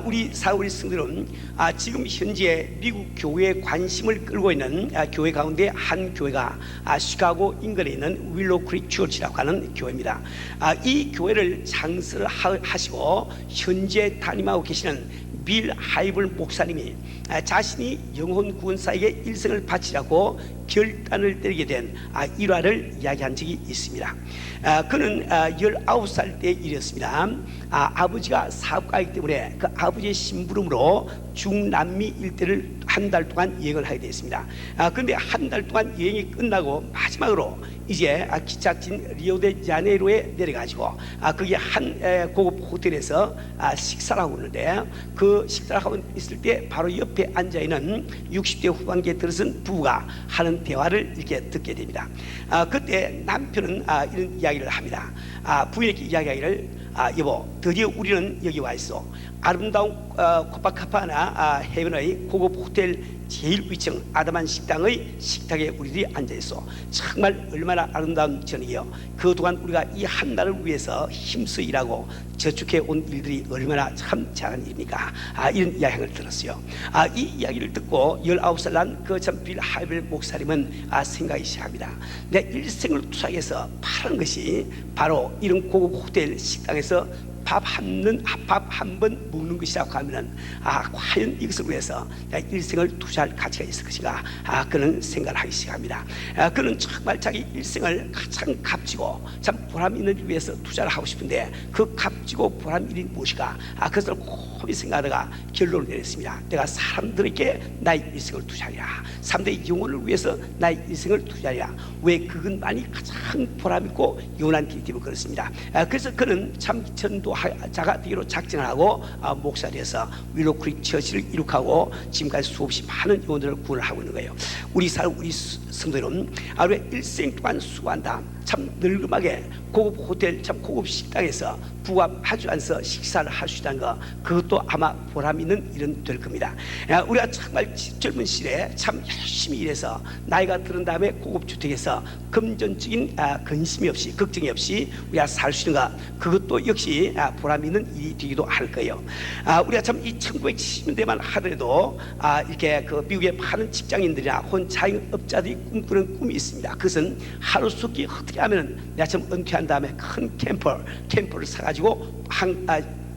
우리 사우리 성도들은 지금 현재 미국 교회에 관심을 끌고 있는 교회 가운데 한 교회가 시카고 인근에 있는 윌로우 크릭 처치라고 하는 교회입니다. 이 교회를 장사를 하시고 현재 담임하고 계시는 빌 하이블 목사님이 자신이 영혼 구원사에게 일생을 바치라고 결단을 때리게 된 일화를 이야기한 적이 있습니다. 그는 19살 때 일이었습니다. 아버지가 사업가이기 때문에 그 아버지의 심부름으로 중남미 일대를 한 달 동안 여행을 하게 되었습니다. 그런데 한 달 동안 여행이 끝나고 마지막으로 이제 기착진 리오데자네이루에 내려가지고 거기 한 고급 호텔에서 식사를 하고 있는데, 그 식사를 하고 있을 때 바로 옆에 앉아있는 60대 후반기에 들어선 부부가 하는 대화를 이렇게 듣게 됩니다. 그때 남편은 이런 이야기를 합니다. 부인에게 이야기하기를, 여보, 드디어 우리는 여기 와 있어. 아름다운 코파카파나 해변의 고급 호텔 제일 위층 아담한 식당의 식탁에 우리들이 앉아있어. 정말 얼마나 아름다운 저녁이요. 그동안 우리가 이 한 달을 위해서 힘써 일하고 저축해 온 일들이 얼마나 참 잘한 일입니까? 이런 이야기를 들었어요. 이 이야기를 듣고 19살 난 그 참 빌 하이블 목사님은 생각이 시작합니다. 내 일생을 투자해서 파는 것이 바로 이런 고급 호텔 식당에서 밥 한 번 먹는 것이라고 하면은 과연 이것을 위해서 일생을 투자할 가치가 있을 것인가, 그런 생각을 하기 시작합니다. 그는 정말 자기 일생을 가장 값지고 참 보람 있는 일 위해서 투자를 하고 싶은데, 그 값지고 보람 있는 일이 무엇일까, 그것을 곰히 생각하다가 결론을 내렸습니다. 내가 사람들에게 나의 일생을 투자하리라. 사람들의 영혼을 위해서 나의 일생을 투자하리라. 왜? 그것만이 가장 보람 있고 영원한 길이 때문에 그렇습니다. 그래서 그는 참 전도자가 되기로 작정을 하고 목사 되어서 윌로우 크릭 처치를 이룩하고 지금까지 수없이 많은 영혼들을 구원을 하고 있는 거예요. 우리 성도들은 하루에 일생 동안 수고한다. 참 늙음하게 고급 호텔, 참 고급 식당에서 부와 마주 앉아서 식사를 할 수 있다는 것, 그것도 아마 보람 있는 일은 될 겁니다. 우리가 정말 젊은 시절에 참 열심히 일해서 나이가 들은 다음에 고급 주택에서 금전적인 근심이 없이, 걱정이 없이 우리가 살 수 있는 것, 그것도 역시 보람 있는 일이 되기도 할 거예요. 우리가 참 이 1970년대만 하더라도 이렇게 그 미국에 많은 직장인들이나 혹은 자영업자들이 꿈꾸는 꿈이 있습니다. 그것은 하루속히 어떻게 하면 내가 참 은퇴한 다음에 큰 캠퍼를 사가지고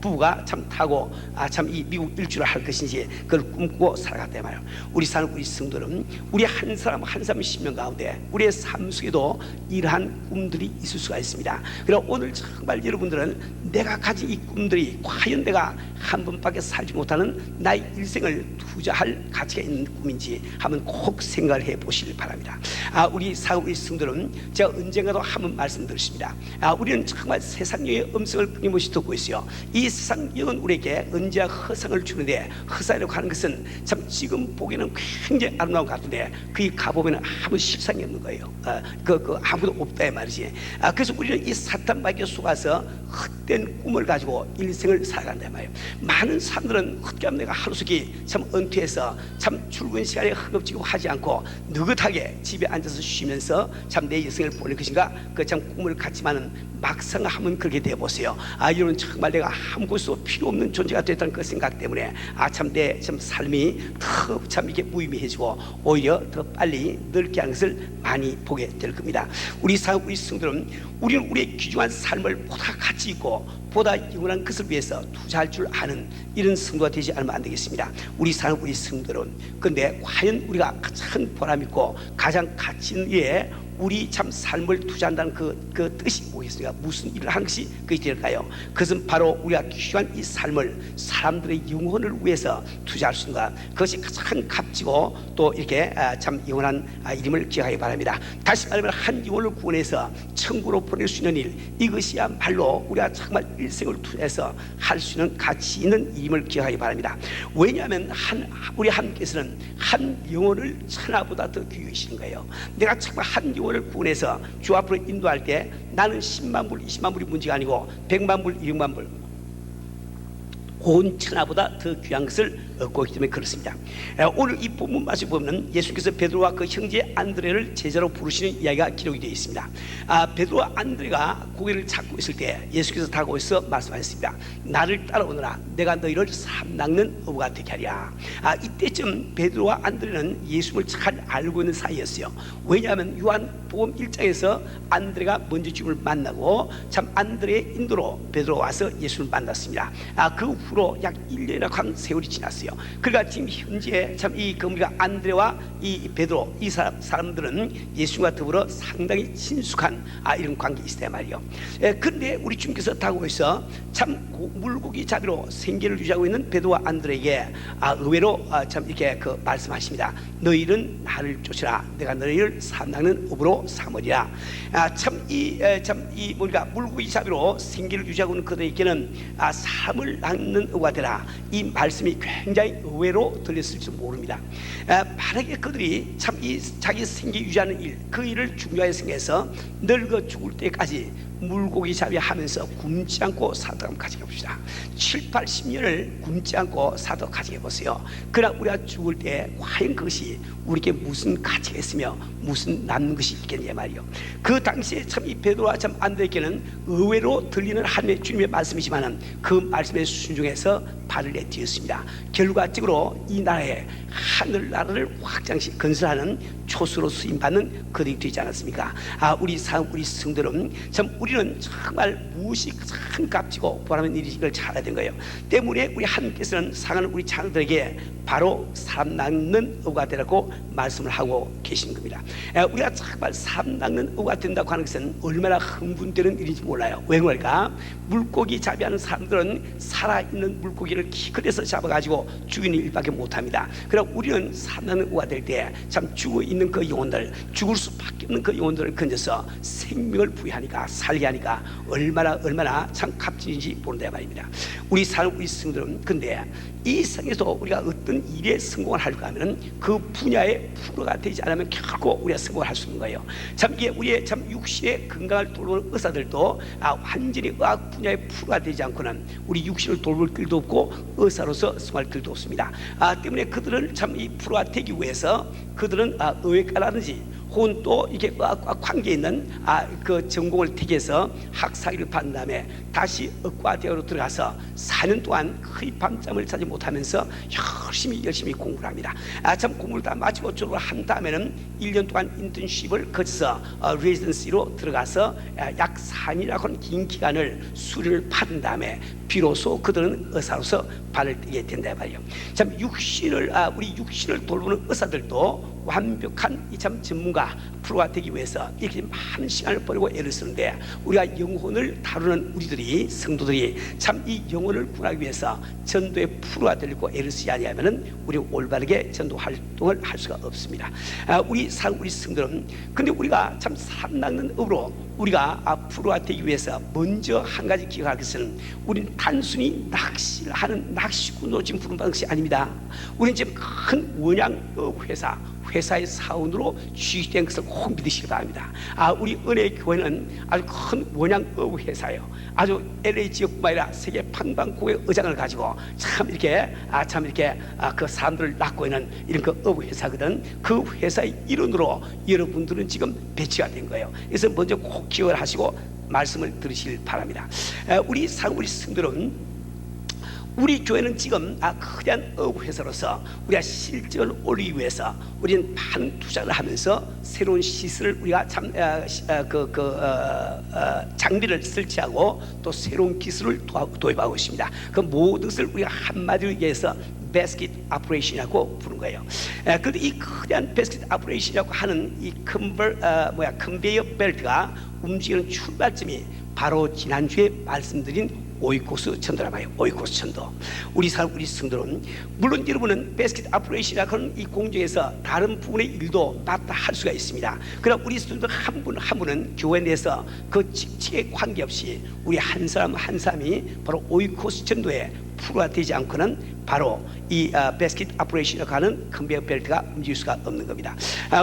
부부가 참 타고 참 이 미국 일주를 할 것인지 그걸 꿈꾸고 살아갔다 말이에요. 우리 성도들은 우리 한 사람 한 사람 10명 가운데 우리의 삶 속에도 이러한 꿈들이 있을 수가 있습니다. 그럼 오늘 정말 여러분들은 내가 가진 이 꿈들이 과연 내가 한 번밖에 살지 못하는 나의 일생을 투자할 가치가 있는 꿈인지 한번 꼭 생각을 해보시길 바랍니다. 우리 성도들은 제가 언젠가도 한번 말씀드렸습니다. 우리는 정말 세상의 음성을 끊임없이 듣고 있어요. 이 세상 영은 우리에게 언제나 허상을 주는데, 허상이라고 하는 것은 참 지금 보기에는 굉장히 아름다운 것 같은데 거기 가보면 아무 실상이 없는 거예요. 아무도 없다 이 말이지. 그래서 우리는 이 사탄 마귀에 속아서 헛된 꿈을 가지고 일생을 살아간다 이 말이에요. 많은 사람들은 어떻게 하면 내가 하루속히 참 은퇴해서 참 출근 시간에 허겁지겁 하지 않고 느긋하게 집에 앉아서 쉬면서 참 내 일생을 보낼 것인가, 그 참 꿈을 갖지만은 막상 하면 그렇게 돼 보세요. 여러분 정말 내가 아무것도 필요 없는 존재가 됐다는 그 생각 때문에 참 내 참 삶이 더 참 이게 무의미해지고 오히려 더 빨리 늙게 하는 것을 많이 보게 될 겁니다. 우리 성도들은 우리는 우리의 귀중한 삶을 보다 가치 있고 보다 영원한 것을 위해서 투자할 줄 아는 이런 성도가 되지 않으면 안 되겠습니다. 우리 성도들은 그런데 과연 우리가 가장 보람 있고 가장 가치 있는 일에 우리 참 삶을 투자한다는 그 뜻이 뭐겠습니까? 무슨 일을 하는 것이 그것이 될까요? 그것은 바로 우리가 귀한 이 삶을 사람들의 영혼을 위해서 투자할 수 있는 것, 그것이 가장 값지고 또 이렇게 참 영원한 일임을 기억하기 바랍니다. 다시 말하면 한 영혼을 구원해서 천국으로 보낼 수 있는 일, 이것이야말로 우리가 정말 일생을 투자해서 할 수 있는 가치 있는 일임을 기억하기 바랍니다. 왜냐하면 우리 하나님께서는 한 영혼을 천하보다 더 귀히 여기시는 거예요. 내가 정말 한 영혼을 구원해서 주 앞으로 인도할 때 나는 10만 불, 20만 불이 문제가 아니고 100만 불, 200만 불, 온 천하보다 더 귀한 것을 얻고 있기 때문에 그렇습니다. 오늘 이 본문 말씀 보면 예수께서 베드로와 그 형제 안드레를 제자로 부르시는 이야기가 기록이 되어 있습니다. 베드로와 안드레가 고개를 잡고 있을 때 예수께서 다가오셔서 말씀하셨습니다. 나를 따라오너라. 내가 너희를 삶 낚는 어부가 되게 하리라. 이때쯤 베드로와 안드레는 예수를 잘 알고 있는 사이였어요. 왜냐하면 요한복음 1장에서 안드레가 먼저 주님을 만나고 참 안드레의 인도로 베드로가 와서 예수를 만났습니다. 그 후로 약 1년이라고 한 세월이 지났어요. 그러니까 지금 현재 참 이 우리가 안드레와 이 베드로 이 사람들은 예수와 더불어 상당히 친숙한 이런 관계 있다 말이요. 그런데 우리 주님께서 다가오셔서 참 물고기 잡이로 생계를 유지하고 있는 베드로와 안드레에게 의외로 참 이렇게 말씀하십니다. 너희는 나를 쫓으라. 내가 너희를 삶 낚는 업으로 삼으리라. 참 이 뭔가 물고기 잡이로 생계를 유지하고 있는 그들에게는 삶을 낚는 업가 되라. 이 말씀이 굉장히 의외로 들렸을지 모릅니다. 만약에 그들이 참 이 자기 생계 유지하는 일, 그 일을 중요하게 생각해서 늙어 죽을 때까지 물고기 잡이 하면서 굶지 않고 사도록 한번 가지게 봅시다. 7, 80년을 굶지 않고 사도록 가지게 보세요. 그러나 우리가 죽을 때 과연 그것이 우리에게 무슨 가치가 있으며 무슨 남는 것이 있겠냐 말이요. 그 당시에 참 이 베드로와 참 안드레에게는 의외로 들리는 하나님의 주님의 말씀이지만은 그 말씀에 순종해서 발을 내딛었습니다. 결과적으로 이 나라에 하늘나라를 확장시 건설하는 초수로 쓰임받는 그들이 되지 않았습니까? 우리 성도는 참 우리는 정말 무엇이 참 값지고 보람된 일이 이걸 잘 알아야 되는 거예요. 때문에 우리 하나님께서는 사랑하는 우리 자녀들에게 바로 삶 낚는 어부가 되라고 말씀을 하고 계신 겁니다. 우리가 정말 삶 낚는 어부가 된다고 하는 것은 얼마나 흥분되는 일인지 몰라요. 왜 그럴까? 물고기 잡이하는 사람들은 살아있는 물고기를 기껏해서 잡아가지고 죽이는 일밖에 못합니다. 그러나 우리는 삶 낚는 어부가 될 때 참 죽어있는 그 영혼들, 죽을 수밖에 없는 그 영혼들을 건져서 생명을 부여하니까 살게 하니까 얼마나 참 값진지 모른다 말입니다. 우리 성들은 근데 이 세상에서 우리가 어떤 일에 성공을 하려고 하면 그 분야의 프로가 되지 않으면 결코 우리가 성공을 할 수 없는 거예요. 참 이게 우리의 참 육신의 건강을 돌보는 의사들도 완전히 의학 분야의 프로가 되지 않고는 우리 육신을 돌볼 길도 없고 의사로서 성공할 길도 없습니다. 때문에 그들은 참 이 프로가 되기 위해서 그들은 의외과라든지 혹은 또 이게 의학과 관계 있는 그 전공을 택해서 학사학위를 받은 다음에 다시 의과대학으로 들어가서 4년 동안 거의 밤잠을 자지 못하면서 열심히 공부를 합니다. 참 공부를 다 마치고 졸업을 한 다음에는 1년 동안 인턴십을 거쳐서 레지던시로 들어가서 약 4년이라고 하는 긴 기간을 수련을 받은 다음에 비로소 그들은 의사로서 발을 떼게 된다 말이에요. 참 우리 육신을 돌보는 의사들도 완벽한 이 참 전문가 프로가 되기 위해서 이렇게 많은 시간을 버리고 애를 쓰는데 우리가 영혼을 다루는 우리들이 성도들이 참 이 영혼을 구하기 위해서 전도의 프로가 되려고 애를 쓰지 아니하면은 우리 올바르게 전도 활동을 할 수가 없습니다. 우리 성도들은 근데 우리가 참 삶 낚는 업으로 우리가 프로가 되기 위해서 먼저 한 가지 기억할 것은 우리는 단순히 낚시를 하는 낚시꾼으로 지금 부름받은 것이 아닙니다. 우리는 지금 큰 원양업 회사의 사원으로 취직된 것을 꼭 믿으시기 바랍니다. 우리 은혜의 교회는 아주 큰 원양업 회사예요. 아주 LA 지역뿐만 아니라 세계 판방국의 의장을 가지고 참 이렇게 그 사람들을 낳고 있는 이런 그 업 회사거든. 그 회사의 일원으로 여러분들은 지금 배치가 된 거예요. 그래서 먼저 꼭 기억을 하시고 말씀을 들으시길 바랍니다. 우리 성도들은 우리 교회는 지금 거대한 회사로서 우리가 실적을 올리기 위해서 우리는 많은 투자를 하면서 새로운 시설을 우리가 참 장비를 설치하고 또 새로운 기술을 도입하고 있습니다. 그 모든 것을 우리가 한마디로 얘기해서 베스킷 오퍼레이션이라고 부른 거예요. 그런데 이 거대한 베스킷 오퍼레이션이라고 하는 이 컨베이어 벨트가 움직이는 출발점이 바로 지난주에 말씀드린 오이코스 천도라 말이에요. 오이코스 천도. 우리 성도는 물론 여러분은 베스킷 오퍼레이션이라고 하는 이 공정에서 다른 부분의 일도 맡아 할 수가 있습니다. 그러나 우리 성도 한 분은 교회 내에서 그 직책에 관계없이 우리 한 사람이 바로 오이코스 천도에 프로가 되지 않고는 바로 이 베스킷 오퍼레이션이라고 하는 컨베이어 벨트가 움직일 수가 없는 겁니다.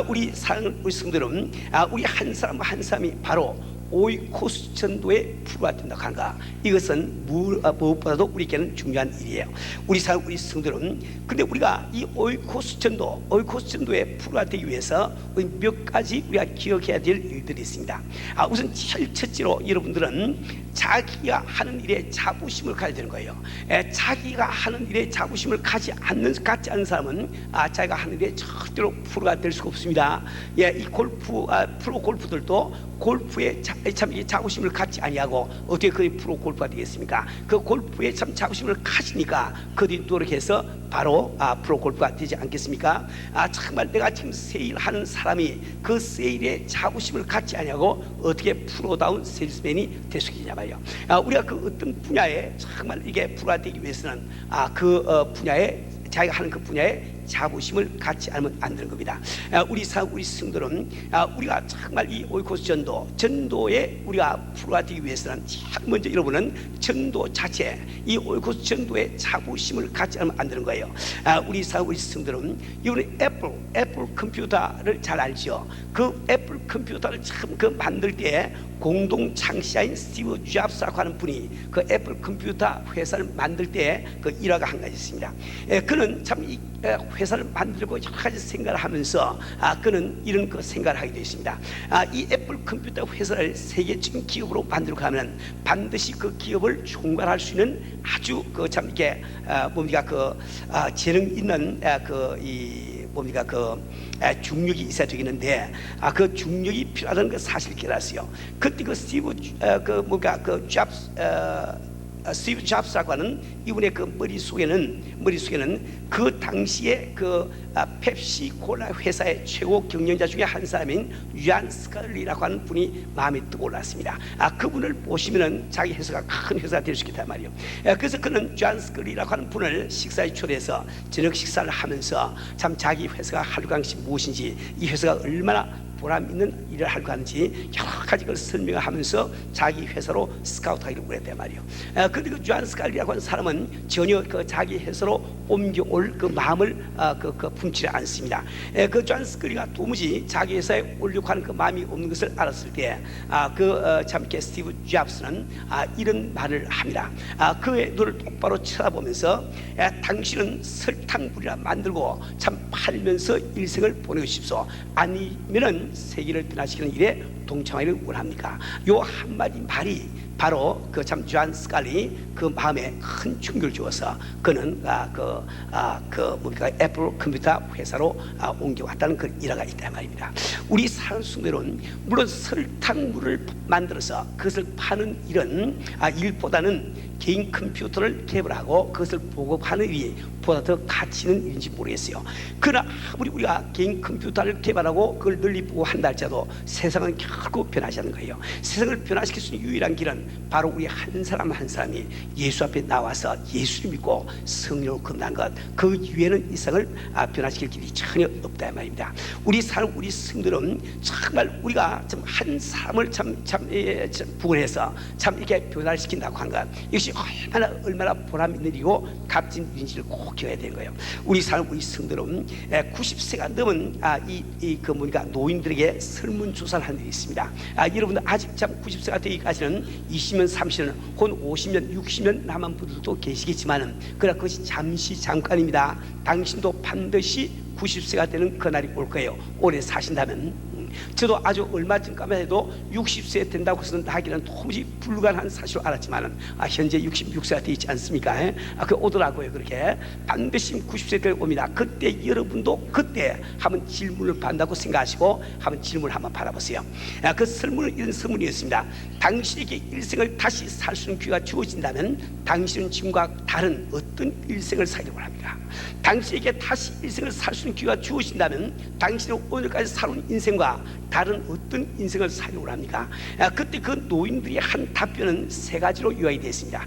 우리 성도는 우리 한 사람이 바로 오이코스 전도의 프로가 된다고 하는가? 이것은 무엇보다도 우리에게는 중요한 일이에요. 우리 성도는 근데 우리가 이 오이코스 전도의 프로가 되기 위해서 몇 가지 우리가 기억해야 될 일들이 있습니다. 우선 제일 첫째로 여러분들은 자기가 하는 일에 자부심을 가져야 되는 거예요. 자기가 하는 일에 자부심을 갖지 않는 사람은 자기가 하는 일에 절대로 프로가 될 수가 없습니다. 이 프로 골프들도 골프에 참 자부심을 갖지 아니하고 어떻게 그 프로 골프가 되겠습니까? 그 골프에 참 자부심을 가지니까 그들이 노력해서 바로 프로 골프가 되지 않겠습니까? 정말 내가 지금 세일하는 사람이 그 세일에 자부심을 갖지 아니하고 어떻게 프로다운 세일스맨이 될 수 있느냐 말이에요. 우리가 그 어떤 분야에 정말 이게 프로가 되기 위해서는 그 분야에 자기가 하는 그 분야에 자부심을 갖지 않으면 안 되는 겁니다. 우리 성도는 우리가 정말 이 오이코스 전도에 우리가 프로가 되기 위해서는 먼저 여러분은 전도 자체, 이 오이코스 전도에 자부심을 갖지 않으면 안 되는 거예요. 우리 성도는 이번에 애플 컴퓨터를 잘 알죠. 그 애플 컴퓨터를 참 만들 때 공동 창시자인 스티브 잡스라고 하는 분이 그 애플 컴퓨터 회사를 만들 때 그 일화가 한 가지 있습니다. 그는 참 이 회사를 만들고 여러 가지 생각을 하면서 그는 이런 그 생각을 하게 되어 있습니다. 이 애플 컴퓨터 회사를 세계적인 기업으로 만들고 하면 반드시 그 기업을 총괄할 수 있는 아주 참 이게 재능 있는 중력이 있어야 되겠는데 그 중력이 필요하다는 그 사실을 깨달았어요. 그때 그 스티브 잡스라고 하는 이분의 그 머릿속에는 그 당시에 그 펩시콜라 회사의 최고 경영자 중에 한 사람인 존 스칼리라고 하는 분이 마음에 떠올랐습니다. 그분을 보시면은 자기 회사가 큰 회사가 될 수 있겠단 말이에요. 그래서 그는 존 스칼리라고 하는 분을 식사에 초대해서 저녁 식사를 하면서 참 자기 회사가 할 것이 무엇인지, 이 회사가 얼마나 보람 있는 일을 하려고 하는지 여러 가지 걸 설명을 하면서 자기 회사로 스카우트하기를 원했단 말이에요. 그런데 그 존 스칼리라고 하는 사람은 전혀 그 자기 회사로 옮겨올 그 마음을 품지 않습니다. 그 존 스칼리가 도무지 자기 회사에 오려고 하는 그 마음이 없는 것을 알았을 때 참 스티브 잡스는 이런 말을 합니다. 그의 눈을 똑바로 쳐다보면서 당신은 설탕물이라 만들고 참 팔면서 일생을 보내고 싶소, 아니면은 세계를 변화시키는 일에 동참하기를 원합니까? 요 한마디 말이 바로 그 참 존 스칼리 그 마음에 큰 충격을 주어서 그는 애플 컴퓨터 회사로 옮겨왔다는 그 일화가 있단 말입니다. 우리 사람들은 물론 설탕물을 만들어서 그것을 파는 일보다는 개인 컴퓨터를 개발하고 그것을 보급하는 일이 보다 더 가치 있는 일인지 모르겠어요. 그러나 아무리 우리가 개인 컴퓨터를 개발하고 그걸 널리 보고한다 할지라도 세상은 결코 변하지 않는 거예요. 세상을 변화시킬 수 있는 유일한 길은 바로 우리 한 사람 한 사람이 예수 앞에 나와서 예수를 믿고 성령으로 건너는 것, 그 이외에는 이 세상을 변화시킬 길이 전혀 없다 말입니다. 우리 성들은 정말 우리가 좀 한 사람을 부근해서 참 이렇게 변화시킨다고 하는 것, 이것이 얼마나 보람 있는 일이고 값진 일인지를 꼭 기억해야 되는 거예요. 우리 성들은 90세가 넘은 노인들에게 설문조사를 하는 일이 있습니다. 여러분들 아직 참 90세가 되기까지는 20년, 30년, 혹은 50년, 60년 남은 분들도 계시겠지만은 그러나 그것이 잠깐입니다. 당신도 반드시 90세가 되는 그날이 올 거예요. 오래 사신다면. 저도 아주 얼마 전까만 해도 60세 된다고 해서 하기는 도무지 불가능한 사실을 알았지만은 현재 66세가 되어 있지 않습니까? 그 오더라고요. 그렇게 반드시 90세 때 옵니다. 그때 여러분도 그때 한번 질문을 받는다고 생각하시고 한번 질문을 한번 받아보세요. 그 설문은 이런 설문이었습니다. 당신에게 일생을 다시 살 수 있는 기회가 주어진다면 당신은 지금과 다른 어떤 일생을 살려고 합니까? 당신에게 다시 일생을 살 수 있는 기회가 주어진다면 당신은 오늘까지 살아온 인생과 다른 어떤 인생을 살려고 합니까? 그때 그 노인들이 한 답변은 세 가지로 요약이 되었습니다.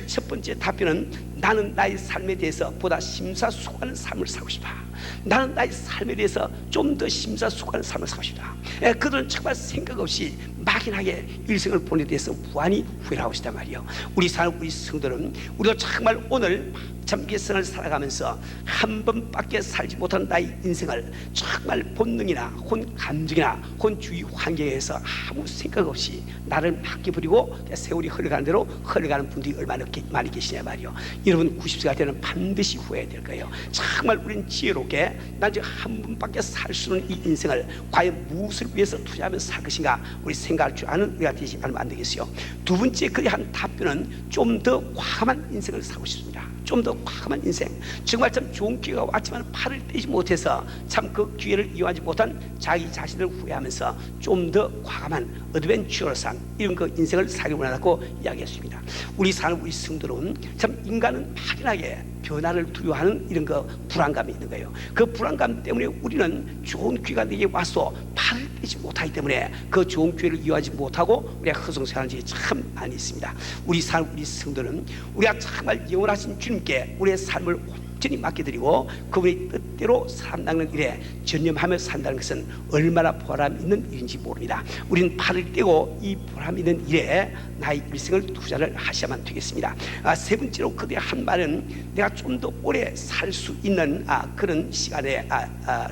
첫 번째 답변은 나는 나의 삶에 대해서 보다 심사숙고하는 삶을 살고 싶다. 나는 나의 삶에 대해서 좀 더 심사숙고하는 삶을 살고 싶다. 그들은 정말 생각 없이 막연하게 일생을 보내에 대해서 무한히 후회하고 있단 말이에요. 우리 성도는 우리도 정말 오늘 참 개성을 살아가면서 한 번밖에 살지 못한 나의 인생을 정말 본능이나 혼 감정이나 혼 주위 환경에서 아무 생각 없이 나를 맡겨버리고 세월이 흘러가는 대로 흘러가는 분들이 얼마나 많이 계시냐 말이요. 여러분 90세가 되면 반드시 후회해야 될 거예요. 정말 우리는 지혜롭게 난 지금 한 번밖에 살 수 있는 이 인생을 과연 무엇을 위해서 투자하며 살 것인가 우리 생각할 줄 아는 우리가 되지 않으면 안 되겠어요. 두 번째 그리한 답변은 좀 더 과감한 인생을 살고 싶습니다. 좀 더 과감한 인생. 정말 참 좋은 기회가 왔지만 팔을 떼지 못해서 참 그 기회를 이용하지 못한 자기 자신을 후회하면서 좀 더 과감한 어드벤처러스한 이런 그 인생을 살기 원한다고 이야기했습니다. 우리 성도는 참 인간은 막연하게 변화를 두려워하는 이런 그 불안감이 있는 거예요. 그 불안감 때문에 우리는 좋은 기회가 내게 와서 팔을 떼지 못하기 때문에 그 좋은 기회를 이용하지 못하고 우리가 허송세하는 적이 참 많이 있습니다. 우리 성도는 우리가 정말 영원하신 주님께 우리의 삶을 온전히 맡겨드리고 그분의 뜻대로 사람 낚는 일에 전념하며 산다는 것은 얼마나 보람 있는 일인지 모릅니다. 우리는 팔을 떼고 이 보람 있는 일에 나의 일생을 투자를 하셔야만 되겠습니다. 세 번째로 그들의 한 말은 내가 좀 더 오래 살 수 있는 그런 시간에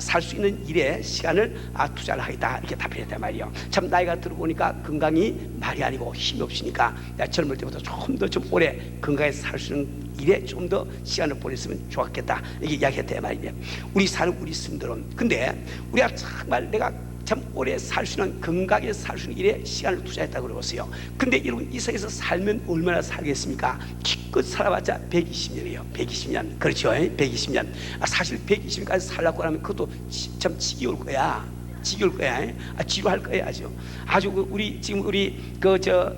살 수 있는 일에 시간을 투자를 하겠다 이렇게 답변했단 말이에요. 참 나이가 들어보니까 건강이 말이 아니고 힘이 없으니까 내가 젊을 때보다 좀 더 좀 오래 건강에 살 수 있는 일에 좀 더 시간을 보냈으면 좋았겠다 이렇게 이야기했단 말이에요. 우리 성도는 근데 우리가 정말 내가 참 오래 살 수 있는 건강하게 살 수 있는 일에 시간을 투자했다고 그러고요. 근데 여러분 이 세상에서 살면 얼마나 살겠습니까? 기껏 살아봤자 120년이에요. 120년. 그렇죠? 120년. 사실 120년까지 살라고 하면 그것도 참 지겨울 거야. 지루할 거야 아주 우리 지금 우리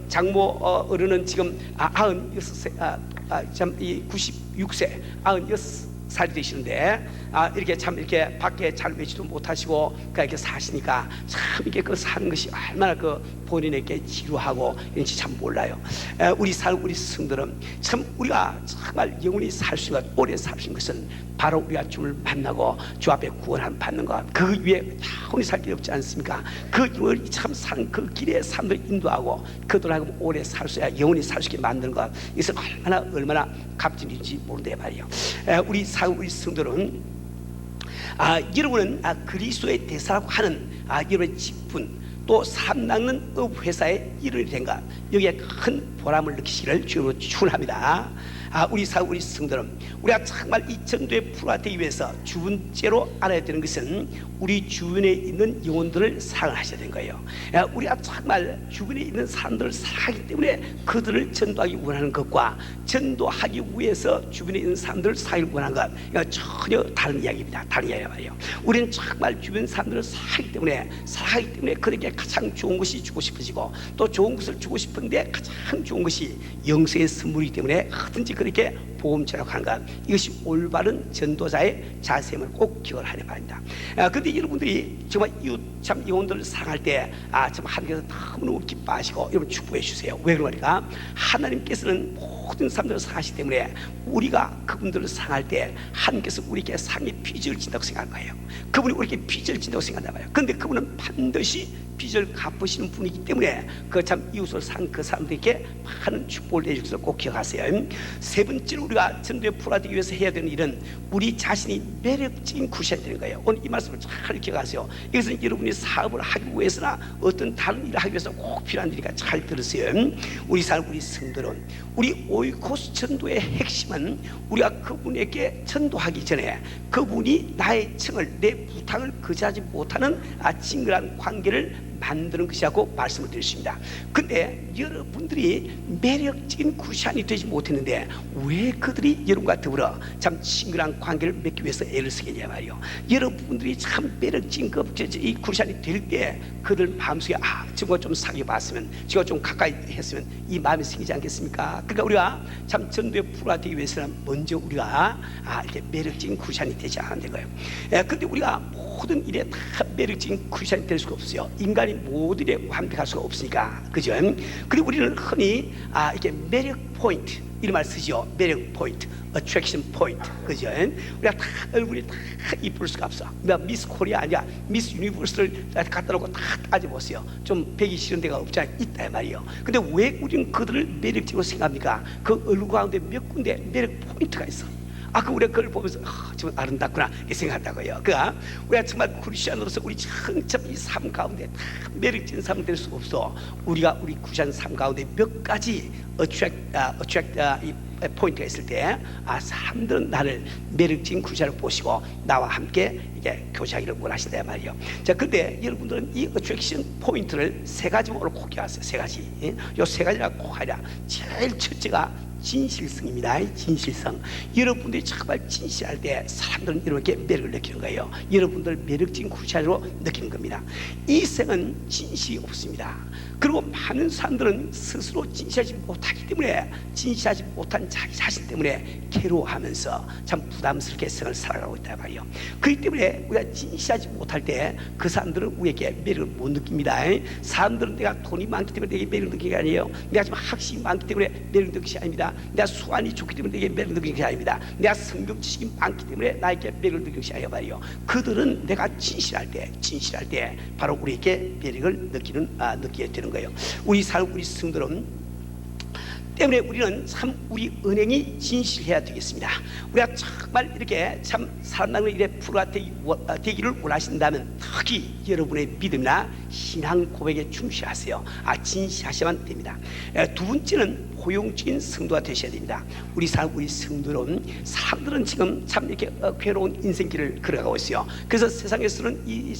장모 어른은 지금 96세 참 96세 96살이 되시는데 이렇게 참 이렇게 밖에 잘 외지도 못하시고 이렇게 사시니까 참 이게 그 사는 것이 얼마나 그 본인에게 지루하고 이런지 참 몰라요. 우리 성도는 참 우리가 정말 영원히 살 수 있는 오래 살 수 있는 것은 바로 우리가 주를 만나고 주 앞에 구원함 받는 것. 그 위에 영원히 살 길이 없지 않습니까? 그 참 사는 그 길에 사람들 인도하고 그들을 하고 오래 살 수 있어야 영원히 살 수 있게 만드는 것. 이것은 얼마나 값진 일인지 모른다 말이에요. 우리 성도는 여러분은 그리스도의 대사라고 하는 여러분의 직분 또 사람 낚는 회사에 일을 된 것 여기에 큰 보람을 느끼시기를 주님으로 축원합니다. 우리 성도는 우리가 정말 이 전도의 프로가 되기 위해서 두 번째로 알아야 되는 것은 우리 주변에 있는 영혼들을 사랑하셔야 되는 거예요. 우리가 정말 주변에 있는 사람들을 사랑하기 때문에 그들을 전도하기 원하는 것과 전도하기 위해서 주변에 있는 사람들을 사랑하기 원하는 것 이건 전혀 다른 이야기입니다. 다른 이야기란 말이에요. 우리는 정말 주변 사람들을 사랑하기 때문에 그들에게 가장 좋은 것이 주고 싶어지고 또 좋은 것을 주고 싶은데 가장 좋은 것이 영생의 선물이기 때문에 하든지 그렇게 보험처럼 하는 것 이것이 올바른 전도자의 자세임을 꼭 기억을 하려 바랍니다. 그런데 여러분들이 정말 이웃 참 영혼들을 사랑할 때 참 하나님께서 너무너무 기뻐하시고 여러분 축복해 주세요. 왜 그러니까 하나님께서는 모든 사람들을 사랑하시기 때문에 우리가 그분들을 사랑할 때 하나님께서 우리에게 상의 빚을 진다고 생각할 거예요. 그분이 우리에게 빚을 진다고 생각한단 말이에요. 그런데 그분은 반드시 빚을 갚으시는 분이기 때문에 그 참 이웃을 산 그 사람들에게 많은 축복을 내줄 것을 꼭 기억하세요. 세 번째로 우리가 전도의 풀어되기 위해서 해야 되는 일은 우리 자신이 매력적인 구시해야 되는 거예요. 오늘 이 말씀을 잘 기억하세요. 이것은 여러분이 사업을 하기 위해서나 어떤 다른 일을 하기 위해서 꼭 필요한 일이니까 잘 들으세요. 우리 성도는 우리 오이코스 전도의 핵심은 우리가 그분에게 전도하기 전에 그분이 나의 청을 내 부탁을 거절하지 못하는 징그러운 관계를 만드는 것이라고 말씀을 드렸습니다. 근데 여러분들이 매력적인 구시안이 되지 못했는데 왜 그들이 여러분과 더불어 참 친근한 관계를 맺기 위해서 애를 쓰겠냐 말이요. 여러분들이 참 매력적인 이 구시안이 될 때 그들 마음속에 저거 좀 사귀어봤으면 저거 좀 가까이 했으면 이 마음이 생기지 않겠습니까? 그러니까 우리가 참 전도의 프로가 되기 위해서는 먼저 우리가 이렇게 매력적인 구시안이 되지 않는 거예요. 근데 우리가 모든 일에 다 매력적인 크리스천이 될 수가 없어요. 인간이 모든 일에 완벽할 수가 없으니까, 그죠? 그리고 우리는 흔히 이게 매력 포인트 이런 말 쓰죠. 매력 포인트, attraction point, 그죠? 우리가 다 얼굴이 다 이쁠 수가 없어. 미스 코리아 아니야, 미스 유니버스를 갖다 놓고 다 따져보세요. 좀 배기 싫은 데가 없잖아, 있다 말이에요. 근데 왜 우리는 그들을 매력적으로 생각합니까? 그 얼굴 가운데 몇 군데 매력 포인트가 있어. 그 우리가 그걸 보면서 정말 아름답구나 이렇게 생각한다고요. 그러니까 우리가 정말 크리스천으로서 우리 참 이 삶 가운데 다 매력적인 삶을 될 수가 없어. 우리가 우리 크리스천 삶 가운데 몇 가지 이 포인트가 있을 때 사람들은 나를 매력적인 크리스천을 보시고 나와 함께 이게 교제하기를 원하신다 말이에요. 자, 근데 여러분들은 이 어트랙션 포인트를 세 가지로 꼭 기억하세요. 세 가지. 요 세 가지가 꼭 하라. 제일 첫째가 진실성입니다. 진실성. 여러분들이 정말 진실할 때 사람들은 이렇게 매력을 느끼는 거예요. 여러분들 매력적인 크리스천으로 느끼는 겁니다. 이 생은 진실이 없습니다. 그리고 많은 사람들은 스스로 진실하지 못하기 때문에, 진실하지 못한 자기 자신 때문에 괴로워하면서 참 부담스럽게 생을 살아가고 있단 말이에요. 그렇기 때문에 우리가 진실하지 못할 때 그 사람들은 우리에게 매력을 못 느낍니다. 사람들은 내가 돈이 많기 때문에 내게 매력을 느끼는 게 아니에요. 내가 지금 학식이 많기 때문에 매력을 느끼는 것이 아닙니다. 내가 수완이 좋기 때문에 내게 매력을 느끼는 것이 아닙니다. 내가 성경 지식이 많기 때문에 나에게 매력을 느끼는 것이 아니라 말이에요. 그들은 내가 진실할 때 바로 우리에게 매력을 느끼게 되는 거예요. 우리 성들은 때문에 우리는 참 우리 은행이 진실해야 되겠습니다. 우리가 정말 이렇게 참 사람들 일에 프로가 되기를 원하신다면 특히 여러분의 믿음이나 신앙 고백에 충실하세요. 진실하셔야만 됩니다. 두 번째는 포용적인 성도가 되셔야 됩니다. 우리 성도는 사람들은 지금 참 이렇게 괴로운 인생길을 걸어가고 있어요. 그래서 세상에서는 이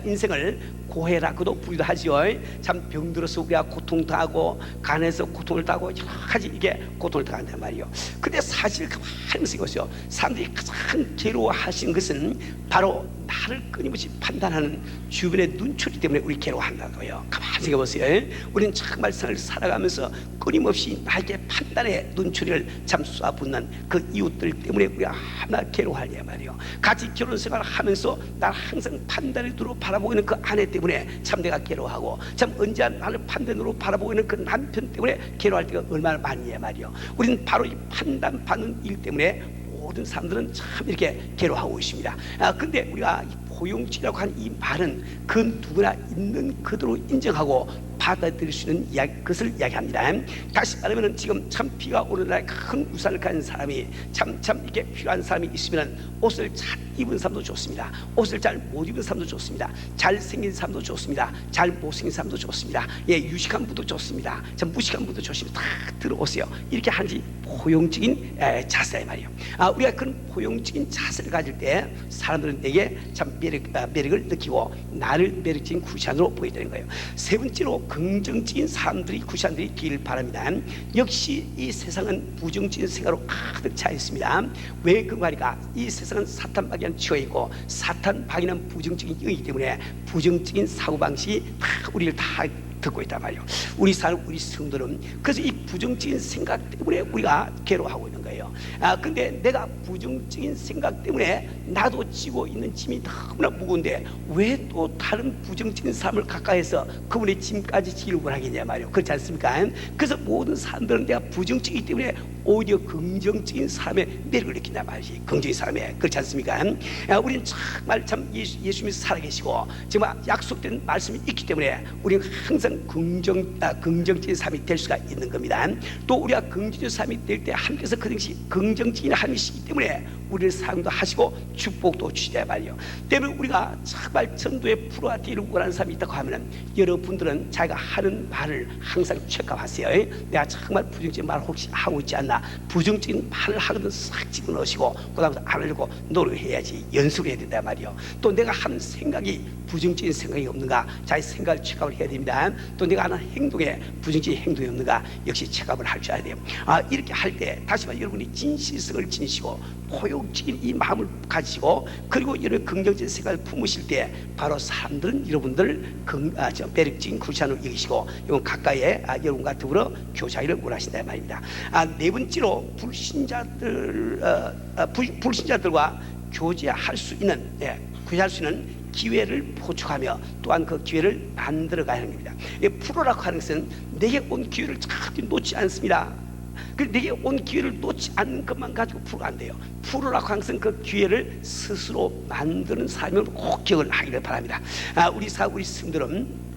인생을 고해라고도 부르기도 하지요. 참 병들어서 우리가 고통당하고 간에서 고통을 당하고 여러 가지 이게 고통을 당한단 말이에요. 근데 사실 가만히 생각해보세요. 사람들이 가장 괴로워하시는 것은 바로 나를 끊임없이 판단하는 주변의 눈초리 때문에 우리 괴로워한다고요. 가만히 생각해보세요. 우리는 정말 생을 살아가면서 끊임없이 나에게 판단의 눈초리를 참 쏴붓는 그 이웃들 때문에 우리가 하나 괴로워하냐 말이에요. 같이 결혼 생활을 하면서 나를 항상 판단의 눈으로 바라보고 있는 그 아내 때문에 참 내가 괴로워하고, 참 언제 나를 판단으로 바라보고 있는 그 남편 때문에 괴로워할 때가 얼마나 많냐 말이에요. 우리는 바로 이 판단받는 일 때문에 모든 사람들은 참 이렇게 괴로워하고 있습니다. 근데 우리가 포용적이라고 하는 이 말은 그 누구나 있는 그대로 인정하고 받아들일 수 있는 것을 이야기합니다. 다시 말하면 지금 참 비가 오는 날 큰 우산을 가진 사람이 참 이렇게 필요한 사람이 있으면 옷을 잘 입은 사람도 좋습니다. 옷을 잘 못 입은 사람도 좋습니다. 잘생긴 사람도 좋습니다. 잘 못생긴 사람도 좋습니다. 유식한 분도 좋습니다. 참 무식한 분도 좋습니다. 다 들어오세요. 이렇게 하는지 포용적인 자세 말이에요. 우리가 그런 포용적인 자세를 가질 때 사람들은 내게 참 매력을 느끼고 나를 매력적인 크리스천으로 보게 되는 거예요. 세 번째로 긍정적인 크리스천들이 되길 바랍니다. 역시 이 세상은 부정적인 생각으로 가득 차 있습니다. 왜 그 말일까? 이 세상은 사탄 박이한 죄이고 사탄 박이는 부정적인 영이기 때문에 부정적인 사고방식이 다 우리를 다 듣고 있단 말이에요. 우리 성도는 그래서 이 부정적인 생각 때문에 우리가 괴로워하고 있는 거예요. 근데 내가 부정적인 생각 때문에 나도 지고 있는 짐이 너무나 무거운데 왜 또 다른 부정적인 삶을 가까이서 그분의 짐까지 지기를 원하겠냐 말이에요. 그렇지 않습니까? 그래서 모든 사람들은 내가 부정적이기 때문에 오히려 긍정적인 삶의 매력을 느낀단 말이지. 긍정적인 삶에. 그렇지 않습니까? 우리는 정말 참 예수님이 살아계시고 정말 약속된 말씀이 있기 때문에 우리는 항상 긍정적인 삶이 될 수가 있는 겁니다. 또 우리가 긍정적인 삶이 될 때 하나님께서 그 당시 긍정적인 하나님이시기 때문에 우리를 사용도 하시고 축복도 주시단 말이에요. 때문에 우리가 정말 전도의 프로가 되기를 원하는 사람이 있다고 하면 여러분들은 자기가 하는 말을 항상 체크하세요. 내가 정말 부정적인 말을 혹시 하고 있지 않나, 부정적인 말을 하거든 싹 집어넣으시고 그다음부터 안 하려고 노력해야지, 연습을 해야 된단 말이에요. 또 내가 하는 생각이 부정적인 생각이 없는가, 자기 생각을 체크를 해야 됩니다. 또 내가 하는 행동에 부정적인 행동이 없는가 역시 체크를 할 줄 알아야 돼요. 이렇게 할 때 다시 말해 여러분이 진실성을 지니시고 포용적인 이 마음을 가지고 그리고 이런 긍정적인 생각을 품으실 때 바로 사람들은 여러분들 매력적인 크리스천으로 여기시고 이건 가까이에 여러분과 더불어 교제하기를 원하신다 말입니다. 네 번째로 불신자들과 교제할 수 있는 교제할 수 있는 기회를 포축하며 또한 그 기회를 만들어 가야 합니다. 프로라고 하는 것은 내게 온 기회를 절대 놓지 않습니다. 그 내게 온 기회를 놓지 않는 것만 가지고 프로가 안 돼요. 프로라고 하는 것은 그 기회를 스스로 만드는 삶을 꼭 기억을 하기를 바랍니다. 우리 스님들은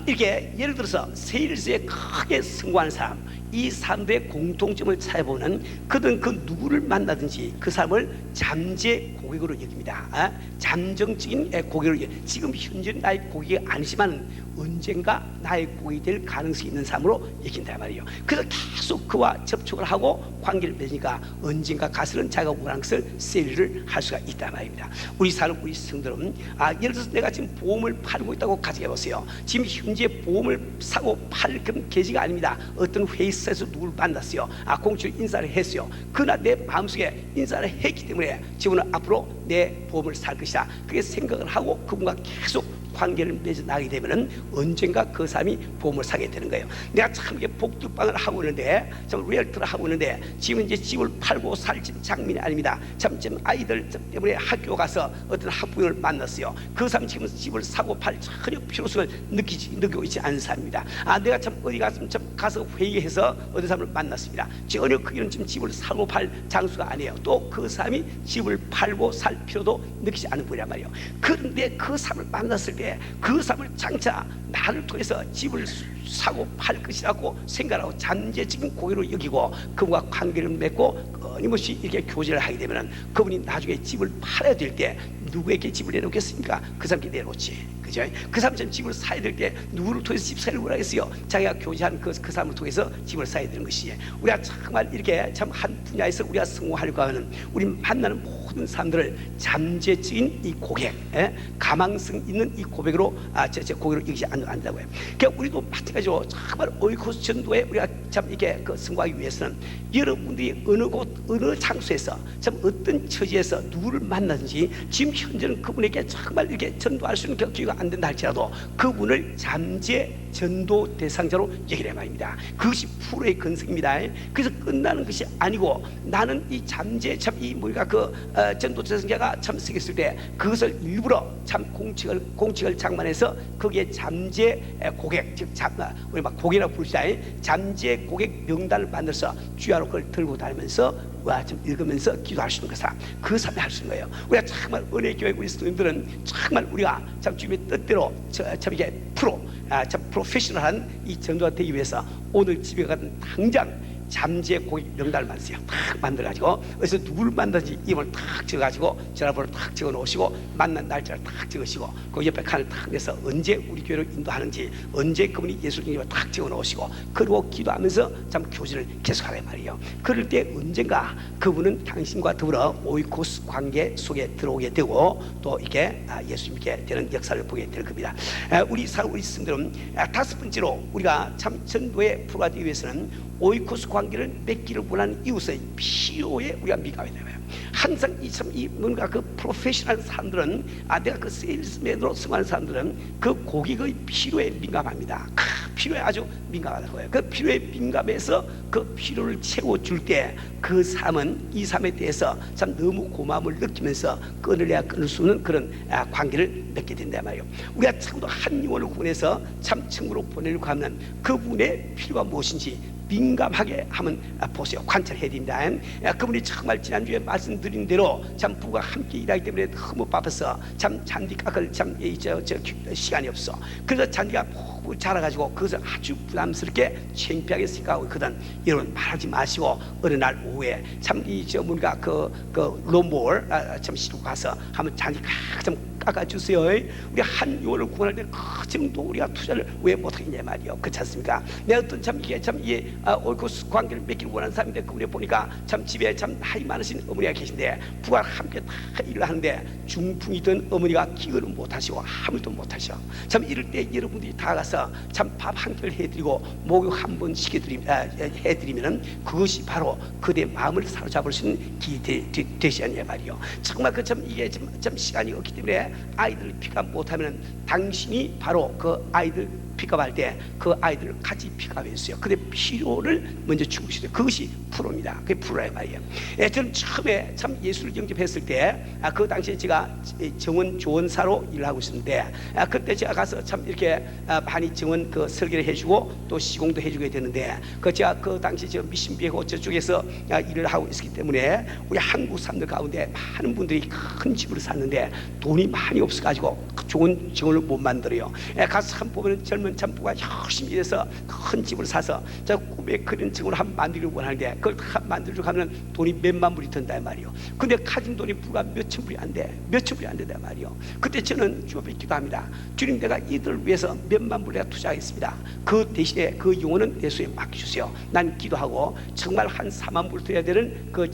이렇게 예를 들어서 세일즈에 크게 성공하는 사람, 이 사람들의 공통점을 찾아보면 그들은 그 누구를 만나든지 그 사람을 잠재 고객으로 여깁니다. 잠정적인 고객으로 지금 현재 나의 고객이 아니지만 언젠가 나의 고객이 될 가능성이 있는 사람으로 여긴단 말이에요. 그래서 계속 그와 접촉을 하고 관계를 맺으니까 언젠가 가서는 자기가 원하는 것을 세일을 할 수가 있단 말입니다. 우리 성들은 예를 들어서 내가 지금 보험을 팔고 있다고 가정해 보세요. 지금 현재 보험을 사고 팔 그런 계기가 아닙니다. 어떤 회사에서 누구를 만났어요. 공식적으로 인사를 했어요. 그러나 내 마음속에 인사를 했기 때문에 지금은 앞으로 내 보험을 살 것이다, 그렇게 생각을 하고 그분과 계속 관계를 맺어 나가게 되면은 언젠가 그 사람이 보험을 사게 되는 거예요. 내가 참 이게 복두방을 하고 있는데, 참 리얼터를 하고 있는데 지금 이제 집을 팔고 살 집 장면이 아닙니다. 참 지금 아이들 때문에 학교 가서 어떤 학부형을 만났어요. 그 사람 지금 집을 사고 팔 전혀 필요성을 느끼고 있지 않은 사람입니다. 내가 참 어디 가서 회의해서 어떤 사람을 만났습니다. 전혀 그기는 지금 집을 사고 팔 장수가 아니에요. 또 그 사람이 집을 팔고 살 필요도 느끼지 않는 분이란 말이에요. 그런데 그 사람을 만났을 때 그 사람을 장차 나를 통해서 집을 사고 팔 것이라고 생각하고 잠재적인 고객으로 여기고 그분과 관계를 맺고 끊임없이 이렇게 교제를 하게 되면 그분이 나중에 집을 팔아야 될 때 누구에게 집을 내놓겠습니까? 그 사람께 내놓지. 그죠? 그 사람처럼 집을 사야 될 때 누구를 통해서 집 사려고 하겠어요? 자기가 교제한 그 사람을 통해서 집을 사야 되는 것이지. 우리가 정말 이렇게 참 한 분야에서 우리가 성공하려고 하는, 우리 만나는 모든 사람들을 잠재적인 이 고객, 가망성 있는 이 고객으로 고객으로 여기지 않는다고요. 그러니까 우리도 마찬가지로 정말 오이코스 전도에 우리가 참 이렇게 성공하기 위해서는 여러분들이 어느 곳 어느 장소에서 참 어떤 처지에서 누구를 만나든지 지금 현재는 그분에게 정말 이렇게 전도할 수 있는 기회가 안 된다 할지라도 그분을 잠재 전도 대상자로 여기란 말입니다. 그것이 프로의 근성입니다. 그래서 끝나는 것이 아니고 나는 이 잠재 참 이 우리가 전도 대상자가 참 쓰겠을 때 그것을 일부러 참 공칙을 장만해서 거기에 잠재 고객, 즉 우리 막 고객이라고 부르시다, 잠재 고객 명단을 만들어서 주야로 그걸 들고 다니면서 좀 읽으면서 기도할 수 있는 것이다. 그 삶을 할 수 있는 거예요. 우리가 정말 은혜교회 우리 스님들은 정말 우리가 참 주님의 뜻대로 참 이게 참 프로페셔널한 이 전도가 되기 위해서 오늘 집에 가든 당장 잠재 고객 명단을 만드세요. 탁 만들어가지고 그래서 누구를 만나든지 이름을 탁 적어가지고 전화번호를 탁 적어놓으시고 만난 날짜를 탁 적으시고 그 옆에 칸을 탁 내서 언제 우리 교회로 인도하는지, 언제 그분이 예수님을 탁 적어놓으시고 그리고 기도하면서 참 교제를 계속하란 말이에요. 그럴 때 언젠가 그분은 당신과 더불어 오이코스 관계 속에 들어오게 되고 또 이렇게 예수님께 되는 역사를 보게 될 겁니다. 우리 스님들은 다섯 번째로 우리가 참 전도의 프로가 되기 위해서는 오이코스 관계를 맺기를 원하는 이웃의 필요에 우리가 민감해야 돼요. 항상 이 뭔가 그 프로페셔널 사람들은 내가 그 세일스맨으로 성공하는 사람들은 그 고객의 필요에 민감합니다. 필요에 아주 민감하다는 거예요. 그 필요에 민감해서 그 필요를 채워줄 때 그 사람은 이 사람에 대해서 참 너무 고마움을 느끼면서 끊을래야 끊을 수 없는 그런 관계를 맺게 된단 말이에요. 우리가 참도 한 영혼을 구원해서 참 천국으로 보내려고 하면 그분의 필요가 무엇인지 민감하게 한번 보세요. 관찰해야 됩니다. 그분이 정말 지난주에 말씀드린 대로 참 부부가 함께 일하기 때문에 너무 바빠서 참 잔디 깎을 시간이 없어. 그래서 잔디가 푹 자라가지고 그것을 아주 부담스럽게 창피하게 생각하고 있거든. 여러분 말하지 마시고 어느 날 오후에 참 뭔가 그 롬볼 참 시고 가서 한번 잔디 좀 깎아주세요. 우리 한 요를 구원할 때 그 정도 우리가 투자를 왜 못하겠냐 말이요. 그렇지 않습니까? 내가 어떤 참 이게 오이코스 관계를 맺기를 원하는 사람인데 그분에 보니까 참 집에 참 나이 많으신 어머니가 계신데 부가 함께 다 일을 하는데 중풍이던 어머니가 기거를 못하시고 아무도 못하셔. 참 이럴 때 여러분들이 다 가서 참 밥 한 끼를 해드리고 목욕 한 번 해드리면은 그것이 바로 그대 마음을 사로잡을 수 있는 기회 되시 않냐 말이요. 정말 이게 참 시간이 없기 때문에 아이들 피가 못하면 당신이 바로 그 아이들 픽업할 때 그 아이들을 같이 픽업했어요. 근데 필요를 먼저 주시죠. 그것이 프로입니다. 그게 프로라 말이에요. 저는 처음에 참 예수를 영접했을 때 그 당시에 제가 정원 조원사로 일을 하고 있었는데 그때 제가 가서 참 이렇게 많이 정원 그 설계를 해주고 또 시공도 해주게 되는데 제가 그 당시 저 미신비하고 저쪽에서 일을 하고 있었기 때문에 우리 한국 사람들 가운데 많은 분들이 큰 집을 샀는데 돈이 많이 없어가지고 좋은 정원을 못 만들어요. 가서 참 보면 젊은 참부가 열심히 일해서 큰 집을 사서 저 꿈에 그린 정원을 한번 만들기를 원하는데 그걸 다 만들려고 하면 돈이 몇만 불이 든다 말이요. 근데 가진 돈이 불과 몇천 불이 안 돼. 몇천 불이 안 된다 말이요. 그때 저는 주님께 기도합니다. 주님, 내가 이들을 위해서 몇만 불 내가 투자하겠습니다. 그 대신에 그 용어는 내 손에 맡겨주세요. 난 기도하고 정말 한 4만 불 드려야 되는 그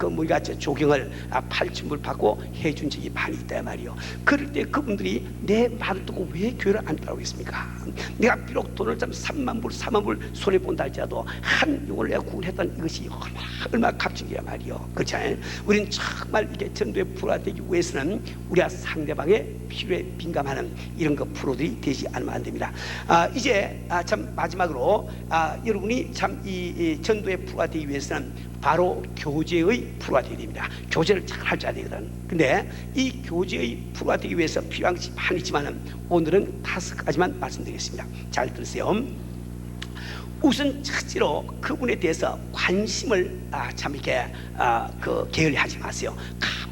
우리가 조경을 8천 불 받고 해준 적이 많이 있다 말이요. 그럴 때 그분들이 내 말을 듣고 왜 교회를 안 따라오겠습니까? 내가 비록 돈을 좀 3만 불 4만 불 손해 본다 할지라도 한 용을 내가 구원했던 이것이 얼마나 값진 게야 말이요. 그렇잖아요. 우리는 정말 이게 전도의 프로가 되기 위해서는 우리가 상대방의 필요에 민감하는 이런 그 프로들이 되지 않으면 안 됩니다. 이제 참 마지막으로 여러분이 참 이 전도의 프로가 되기 위해서는 바로 교제의 프로가 되어야 됩니다. 교제를 잘 할 줄 알아야 되거든. 근데 이 교제의 프로가 되기 위해서 필요한 것이 많이 있지만은 오늘은 5가지만 말씀드리겠습니다. 잘 들으세요. 우선 첫째로 그분에 대해서 관심을 참 이렇게 게을리하지 마세요.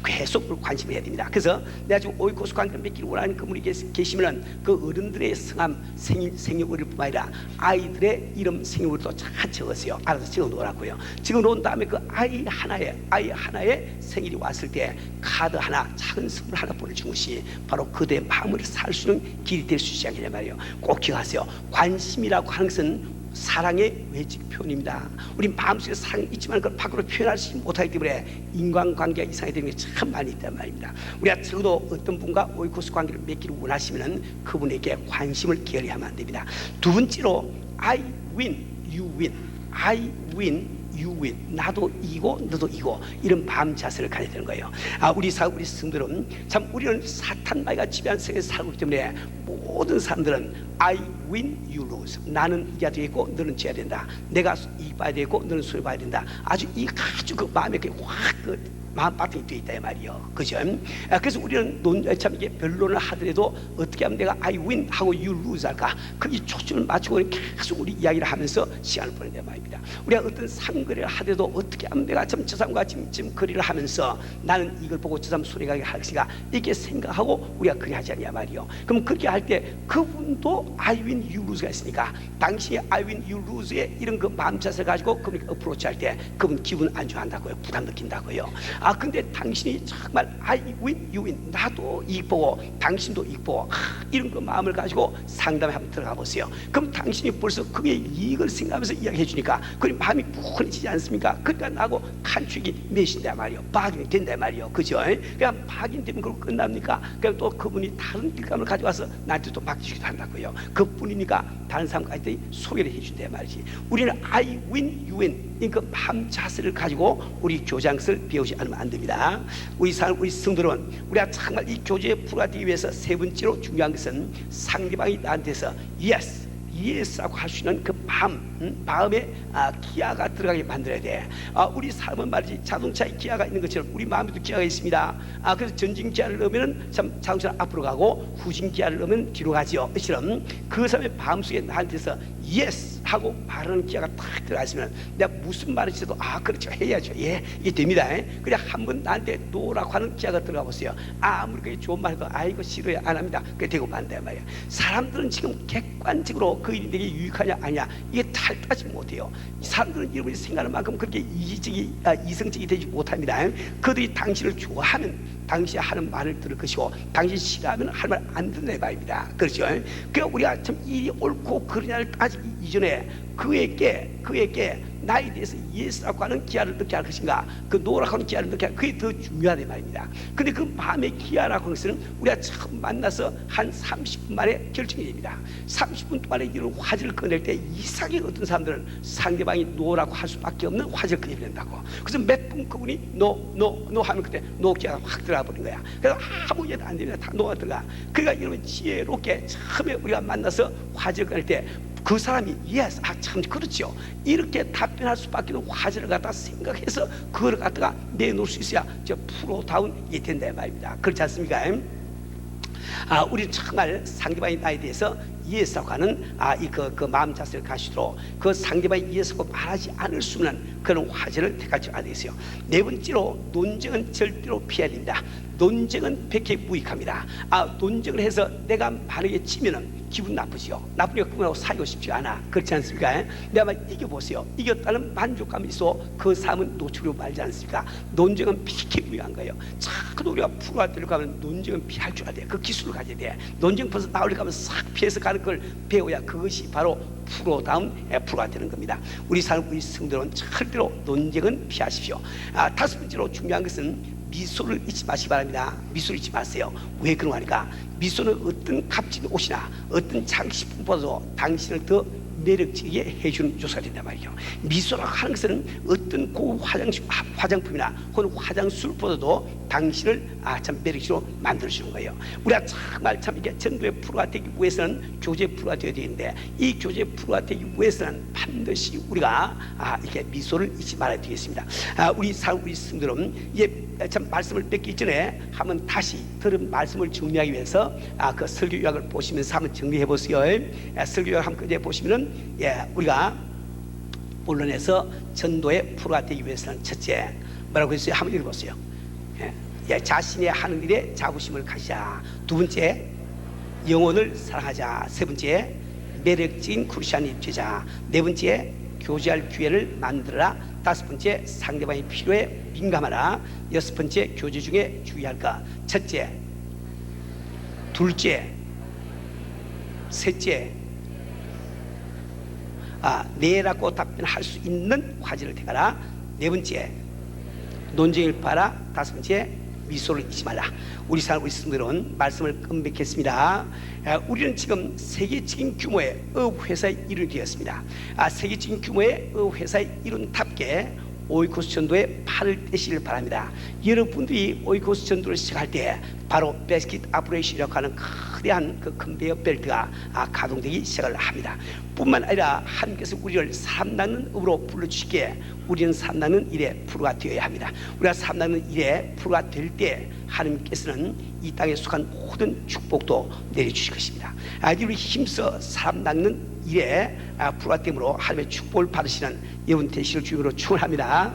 계속 관심을 해야 됩니다. 그래서 내가 지금 오이코스 관계를 맺기를 원하는 그분이 계시면은 그 어른들의 성함, 생년월일 뿐만 아니라 아이들의 이름, 생년월일도 잘 적으세요. 알아서 적어 놓으라고요. 적어 놓은 다음에 그 아이 하나의 생일이 왔을 때 카드 하나, 작은 선물 하나 보내준 것이 바로 그대의 마음을 살 수 있는 길이 될 수 있지 않겠냐 말이에요. 꼭 기억하세요. 관심이라고 하는 것은 사랑의 외적 표현입니다. 우리 마음속에 사랑이 있지만 그걸 밖으로 표현하지 못하기 때문에 인간관계가 이상이 되는 게 참 많이 있단 말입니다. 우리가 적어도 어떤 분과 오이코스 관계를 맺기를 원하시면 그분에게 관심을 게을리 하면 안 됩니다. 두 번째로 I win, you win. I win, you win. 나도 이고 너도 이고 이런 마음 자세를 가져야 되는 거예요. 우리 성들은 참 우리는 사탄 마귀가 지배한 세계에서 살고 있기 때문에 모든 사람들은 I win, you lose. 나는 이겨야 되고 너는 져야 된다. 내가 이익 봐야 되고 너는 손해 봐야 된다. 아주 그 마음에 확 마음 바탕이 되어 있다 이 말이요. 그죠? 그래서 우리는 참 이게 변론을 하더라도 어떻게 하면 내가 I win 하고 you lose 할까? 거기 초점을 맞추고 계속 우리 이야기를 하면서 시간을 보낸다 말입니다. 우리가 어떤 상거래를 하더라도 어떻게 하면 내가 참 저 사람과 지금 거래를 하면서 나는 이걸 보고 저 사람 손해가게 할 것인가 이렇게 생각하고 우리가 그리하지 않냐 말이요. 그럼 그렇게 할 때 그분도 I win, you lose가 있으니까 당신이 I win, you lose의 이런 그 마음 자세를 가지고 그분에게 어프로치 할 때 그분 기분 안 좋아한다고요. 부담 느낀다고요. 근데 당신이 정말 I win, you win. 나도 이익 보고 당신도 이익 보고 이런 그 마음을 가지고 상담에 한번 들어가 보세요. 그럼 당신이 벌써 그의 이익을 생각하면서 이야기해 주니까 그 마음이 푸근해지지 않습니까? 그러니까 나하고 간축이 맺힌다 말이요. 박인이 된다 말이요. 그죠? 그냥 박인되면 그걸 끝납니까? 그럼 또 그분이 다른 일감을 가져와서 나한테 또 맡기기도 한다고요. 그뿐이니까 다른 사람까지 소개를 해준다 말이지. 우리는 I win, you win. 그 마음 자세를 가지고 우리 교장을 배우지 않으면 안 됩니다. 우리 성도는 우리가 정말 이 교제의 프로가 되기 위해서 세 번째로 중요한 것은 상대방이 나한테서 yes, 예스라고 할 수 있는 그 마음에 기아가 들어가게 만들어야 돼. 우리 삶은 말이지 자동차에 기아가 있는 것처럼 우리 마음에도 기아가 있습니다. 그래서 전진 기아를 넣으면 참 자동차는 앞으로 가고 후진 기아를 넣으면 뒤로 가지요. 이처럼 그 사람의 마음속에 나한테서 예스 하고 말하는 기아가 탁 들어가 있으면 내가 무슨 말을 해도 그렇죠 해야죠. 예, 이게 됩니다. 그래 한번 나한테 노라고 하는 기아가 들어가 보세요. 아무리 그게 좋은 말 해도 이거 싫어요 안 합니다. 그게 되고 만다 말이야. 사람들은 지금 객관적으로 그 일이 내게 유익하냐 아니냐 이게 잘 따지 못해요. 사람들은 여러분이 생각하는 만큼 그렇게 이성적이 되지 못합니다. 그들이 당신을 좋아하면 당신이 하는 말을 들을 것이고 당신이 싫어하면 할 말 안 듣는 말입니다. 그렇죠? 그러니까 우리가 참 일이 옳고 그러냐를 따지기 이전에 그에게 나에 대해서 예수라고 하는 기아를 느껴야 할 것인가, 그 노라고 하는 기아를 느껴야 할, 그게 더 중요하단 말입니다. 근데 그 마음의 기아라고 하는 것은 우리가 처음 만나서 한 30분 만에 결정이 됩니다. 30분 동안에 이런 화제를 꺼낼 때 이상하게 어떤 사람들은 상대방이 노라고 할 수밖에 없는 화제를 꺼내버린다고. 그래서 몇 분 그분이 노 하면 그때 노기아가 확 들어가 버린 거야. 그래서 아무 얘기도 안 됩니다. 다 노가 들어가. 그러니까 여러분 지혜롭게 처음에 우리가 만나서 화제를 꺼낼 때 그 사람이 yes, 참 그렇죠, 이렇게 답변할 수밖에 없는 화제를 갖다 생각해서 그걸 갖다가 내놓을 수 있어야 저 프로다운 이 된다 말입니다. 그렇지 않습니까? 우리는 정말 상대방의 나에 대해서 예수라고 하는 그 마음 자세를 가지도록 그 상대방이 예수라고 말하지 않을 수 없는 그런 화제를 택할 줄 알아야 되겠어요. 네 번째로, 논쟁은 절대로 피해야 됩니다. 논쟁은 백해무익합니다. 논쟁을 해서 내가 만약에 지면은 기분 나쁘지요. 나쁘니까 그분하고 사귀고 싶지가 않아. 그렇지 않습니까? 내가 막 이겨보세요. 이겼다는 만족감이 있어 그 삶은 노출로 말지 않습니까? 논쟁은 백해무익한 거예요. 자꾸 우리가 프로가 되려고 하면 논쟁은 피할 줄 알아야 돼. 그 기술을 가져야 돼. 논쟁 벌써 나오려고 하면 싹 피해서 가는 걸 배워야 그것이 바로 프로다운 프로가 되는 겁니다. 우리 성도는 절대로 논쟁은 피하십시오. 다섯 번째로 중요한 것은 미소를 잊지 마시기 바랍니다. 미소를 잊지 마세요. 왜 그런 거 하니까, 미소는 어떤 값진 옷이나 어떤 장식품보다도 당신을 더 매력지게 해주는 요소가 된단 말이죠. 미소라고 하는 것은 어떤 고급 화장품이나 혹은 화장술보다도 당신을 참 매력지로 만들어주는 거예요. 우리가 정말 참 이게 전도의 프로가 되기 위해서는 교제 프로가 되어야 되는데, 이 교제 프로가 되기 위해서는 반드시 우리가 이렇게 미소를 잊지 말아야 되겠습니다. 우리 성도는 이제 참 말씀을 뺏기 전에 한번 다시 들은 말씀을 정리하기 위해서 그 설교 요약을 보시면서 한번 정리해 보세요. 설교 요약 한번 끝내 보시면은 우리가 본론에서 전도의 프로가 되기 위해서는 첫째 뭐라고 했어요? 한번 읽어보세요. 자신의 하는 일에 자부심을 가지자. 두 번째, 영혼을 사랑하자. 세 번째, 매력적인 크리스찬이 입자자. 네 번째, 교제할 기회를 만들어라. 다섯 번째, 상대방의 필요에 민감하라. 여섯 번째, 교제 중에 주의할 것. 첫째, 둘째, 셋째, 네라고 답변할 수 있는 화제를 택하라. 네 번째, 논쟁을 봐라. 다섯 번째, 미소를 잊지 말라. 우리 성도들은 말씀을 끔백했습니다. 우리는 지금 세계적인 규모의 회사의 일원이 되었습니다. 세계적인 규모의 회사의 일원답게 오이코스 전도에 팔을 떼시길 바랍니다. 여러분들이 오이코스 전도를 시작할 때 바로 베스킷 아프레이션이라고 하는 거대한 그 컨베이어 벨트가 가동되기 시작을 합니다. 뿐만 아니라 하나님께서 우리를 사람 낳는 업으로 불러주시기에 우리는 사람 낳는 일에 프로가 되어야 합니다. 우리가 사람 낳는 일에 프로가 될 때 하나님께서는 이 땅에 속한 모든 축복도 내려주실 것입니다. 우리 힘써 사람 낳는 일에 프로가 됨으로 하나님의 축복을 받으시는 여러분 되시길 주님으로 축원합니다.